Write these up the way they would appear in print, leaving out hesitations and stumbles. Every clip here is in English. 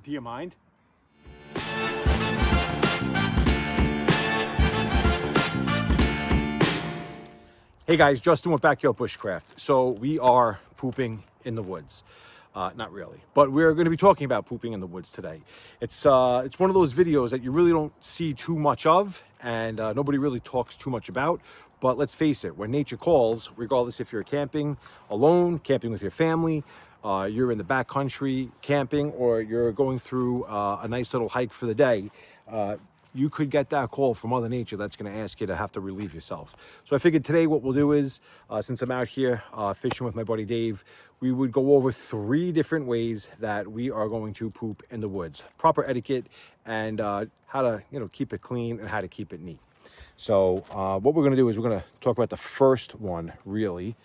Do you mind? Hey guys, Justin with Backyard Bushcraft. So we are pooping in the woods. Not really, but we're going to be talking about pooping in the woods today. It's one of those videos that you really don't see too much of, and nobody really talks too much about. But let's face it, when nature calls, regardless if you're camping alone, camping with your family, you're in the backcountry camping, or you're going through a nice little hike for the day, you could get that call from Mother Nature that's going to ask you to have to relieve yourself. So I figured today what we'll do is, since I'm out here fishing with my buddy Dave, we would go over 3 different ways that we are going to poop in the woods. Proper etiquette and how to keep it clean and how to keep it neat. So what we're going to do is we're going to talk about the first one, really.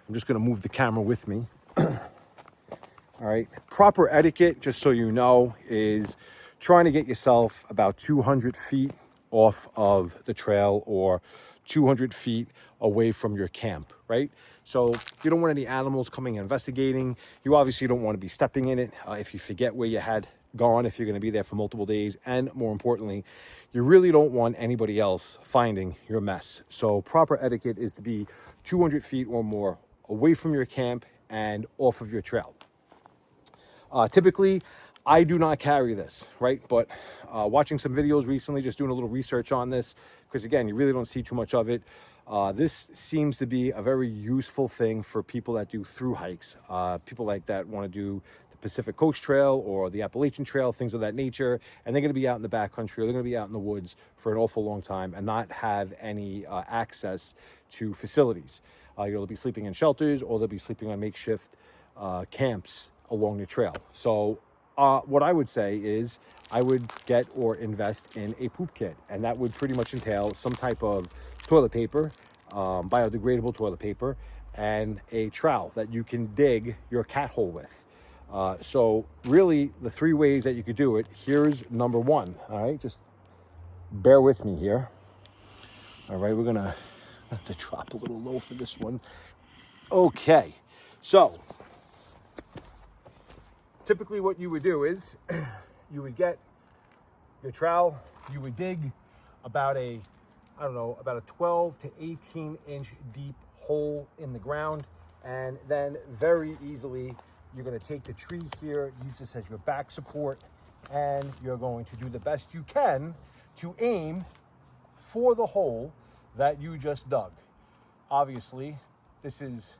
I'm just going to move the camera with me. All right. Proper etiquette, just so you know, is trying to get yourself about 200 feet off of the trail or 200 feet away from your camp, right? So you don't want any animals coming and investigating. You obviously don't want to be stepping in it if you forget where you had gone, if you're going to be there for multiple days. And more importantly, you really don't want anybody else finding your mess. So proper etiquette is to be 200 feet or more away from your camp and off of your trail. Typically, I do not carry this, right? But watching some videos recently, just doing a little research on this, because again, you really don't see too much of it. This seems to be a very useful thing for people that do through hikes. People like that want to do the Pacific Coast Trail or the Appalachian Trail, things of that nature. And they're going to be out in the backcountry, or they're going to be out in the woods for an awful long time and not have any access to facilities. They'll be sleeping in shelters, or they'll be sleeping on makeshift camps along the trail. So what I would say is I would get or invest in a poop kit, and that would pretty much entail some type of toilet paper, biodegradable toilet paper, and a trowel that you can dig your cat hole with. So really the 3 ways that you could do it. Here's number 1. All right, just bear with me here. All right, we're gonna have to drop a little low for this one. Okay, so typically what you would do is you would get your trowel, you would dig about a 12 to 18 inch deep hole in the ground, and then very easily you're going to take the tree here, use this as your back support, and you're going to do the best you can to aim for the hole that you just dug. Obviously, this is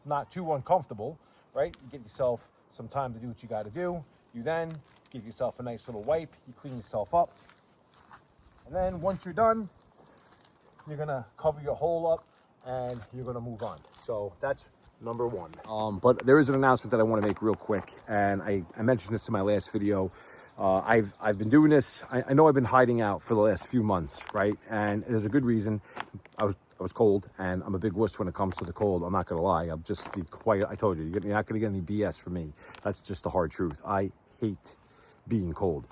not too uncomfortable, right? You get yourself some time to do what you got to do. You then give yourself a nice little wipe. You clean yourself up. And then once you're done, you're going to cover your hole up and you're going to move on. So that's number 1. But there is an announcement that I want to make real quick. And I mentioned this in my last video. I've been doing this. I know I've been hiding out for the last few months, right? And there's a good reason. I was cold, and I'm a big wuss when it comes to the cold. I'm not gonna lie. I'll just be quiet. I told you, you're not gonna get any BS from me. That's just the hard truth. I hate being cold.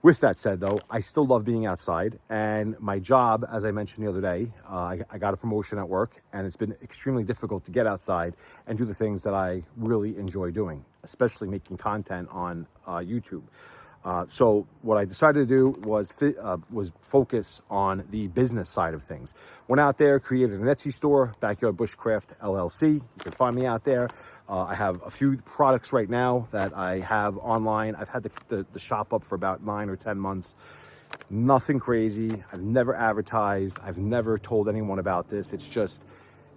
With that said, though, I still love being outside, and my job, as I mentioned the other day, I got a promotion at work, and it's been extremely difficult to get outside and do the things that I really enjoy doing, especially making content on YouTube. So what I decided to do was focus on the business side of things. Went out there, created an Etsy store, Backyard Bushcraft LLC. You can find me out there. I have a few products right now that I have online. I've had the shop up for about 9 or 10 months. Nothing crazy. I've never advertised. I've never told anyone about this. It's just,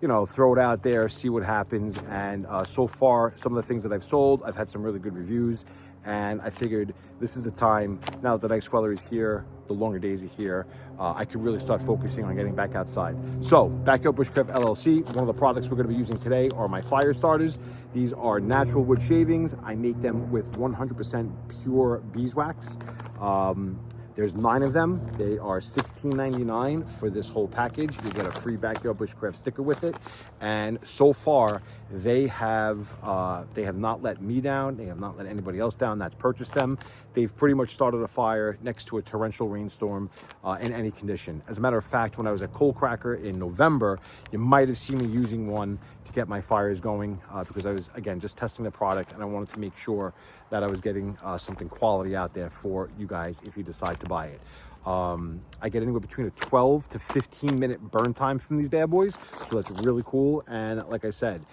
throw it out there, see what happens. And so far, some of the things that I've sold, I've had some really good reviews. And I figured this is the time, now that the nice weather is here, the longer days are here, I could really start focusing on getting back outside. So, Backyard Bushcraft LLC, one of the products we're going to be using today are my fire starters. These are natural wood shavings. I make them with 100% pure beeswax. There's 9 of them. They are $16.99 for this whole package. You get a free Backyard Bushcraft sticker with it. And so far, They have not let me down. They have not let anybody else down that's purchased them. They've pretty much started a fire next to a torrential rainstorm in any condition. As a matter of fact, when I was at Coal Cracker in November, you might have seen me using one to get my fires going because I was, again, just testing the product, and I wanted to make sure that I was getting something quality out there for you guys if you decide to buy it. I get anywhere between a 12 to 15 minute burn time from these bad boys, so that's really cool. And like I said,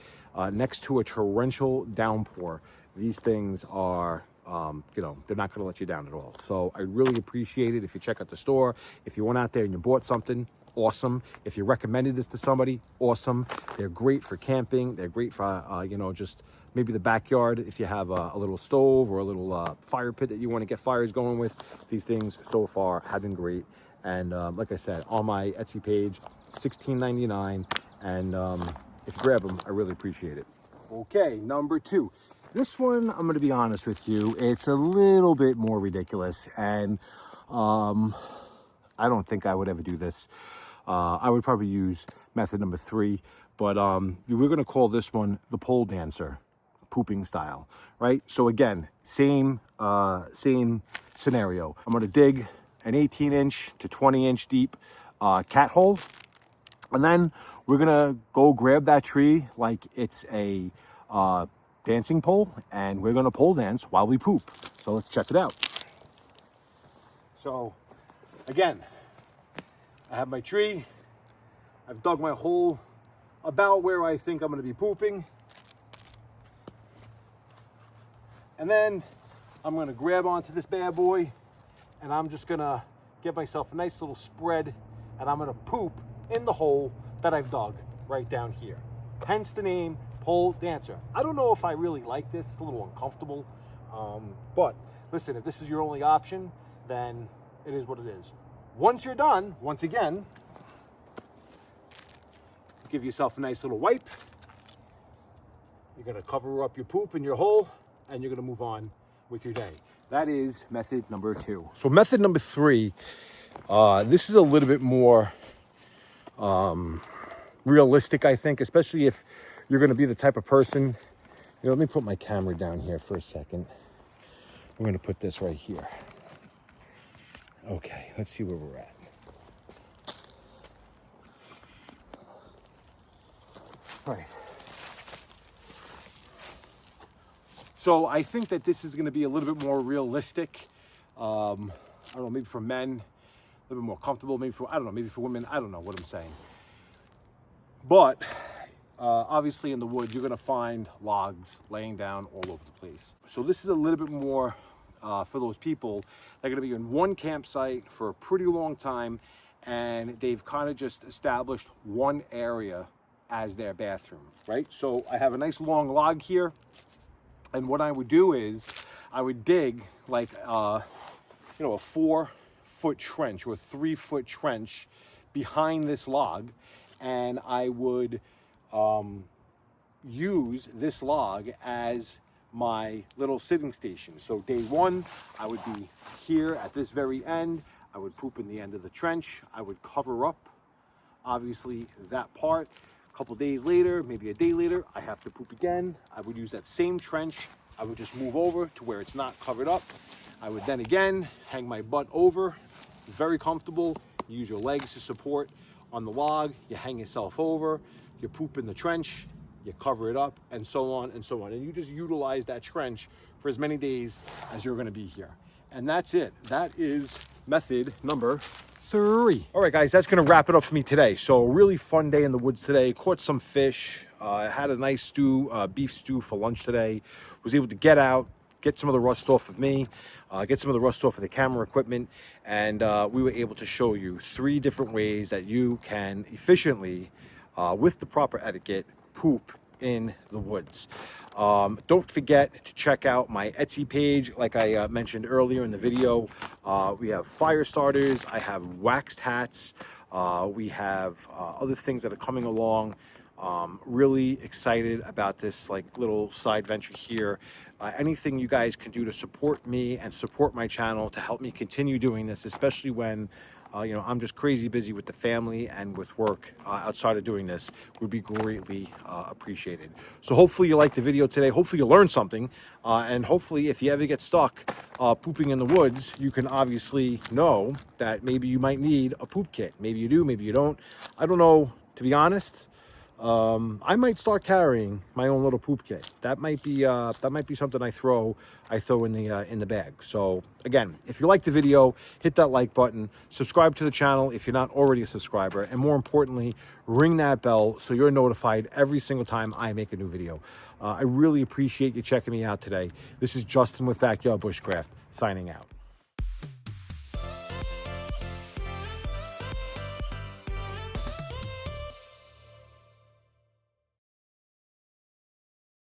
next to a torrential downpour, these things are, you know, they're not going to let you down at all. So I really appreciate it. If you check out the store, if you went out there and you bought something, awesome. If you recommended this to somebody, awesome. They're great for camping. They're great for, you know, just maybe the backyard. If you have a little stove or a little fire pit that you want to get fires going with, these things so far have been great. And like I said, on my Etsy page, $16.99. And if you grab them, I really appreciate it. Okay, number 2. This one, I'm going to be honest with you, it's a little bit more ridiculous. And I don't think I would ever do this. I would probably use method number 3, but we're going to call this one the pole dancer pooping style, right? So again, same scenario. I'm going to dig an 18-inch to 20-inch deep cat hole, and then we're going to go grab that tree like it's a dancing pole, and we're going to pole dance while we poop. So let's check it out. So again, I have my tree. I've dug my hole about where I think I'm going to be pooping. And then I'm going to grab onto this bad boy, and I'm just going to get myself a nice little spread, and I'm going to poop in the hole that I've dug right down here. Hence the name pole dancer. I don't know if I really like this. It's a little uncomfortable. But listen, if this is your only option, then it is what it is. Once you're done, once again, give yourself a nice little wipe. You're going to cover up your poop in your hole, and you're going to move on with your day. That is method number 2. So method number 3, this is a little bit more realistic, I think, especially if you're going to be the type of person. You know, let me put my camera down here for a second. I'm going to put this right here. Okay, let's see where we're at. All right. So I think that this is going to be a little bit more realistic. I don't know, maybe for men, a little bit more comfortable. Maybe for, I don't know, maybe for women. I don't know what I'm saying. But obviously in the woods, you're going to find logs laying down all over the place. So this is a little bit more for those people that are going to be in one campsite for a pretty long time, and they've kind of just established one area as their bathroom, right? So I have a nice long log here. And what I would do is I would dig like, you know, a 4-foot trench or a 3-foot trench behind this log. And I would use this log as my little sitting station. So day 1, I would be here at this very end. I would poop in the end of the trench. I would cover up, obviously, that part. A couple days later, maybe a day later, I have to poop again. I would use that same trench. I would just move over to where it's not covered up. I would then again hang my butt over. Very comfortable. You use your legs to support on the log. You hang yourself over. You poop in the trench. You cover it up, and so on and so on. And you just utilize that trench for as many days as you're going to be here. And that's it. That is method number 3. All right, guys, that's going to wrap it up for me today. So a really fun day in the woods today. Caught some fish. Had a nice stew, beef stew for lunch today. Was able to get out, get some of the rust off of me, get some of the rust off of the camera equipment, and we were able to show you 3 different ways that you can efficiently, with the proper etiquette, poop in the woods. Don't forget to check out my Etsy page. Like I mentioned earlier in the video, we have fire starters, I have waxed hats, we have other things that are coming along. Really excited about this like little side venture here. Anything you guys can do to support me and support my channel to help me continue doing this, especially when You know, I'm just crazy busy with the family and with work outside of doing this, would be greatly appreciated. So hopefully you liked the video today. Hopefully you learned something. And hopefully if you ever get stuck pooping in the woods, you can obviously know that maybe you might need a poop kit. Maybe you do, maybe you don't. I don't know, to be honest. I might start carrying my own little poop kit. That might be something I throw in the bag. So again, if you like the video, hit that like button, subscribe to the channel if you're not already a subscriber, and more importantly, ring that bell so you're notified every single time I make a new video. I really appreciate you checking me out today. This is Justin with Backyard Bushcraft, signing out.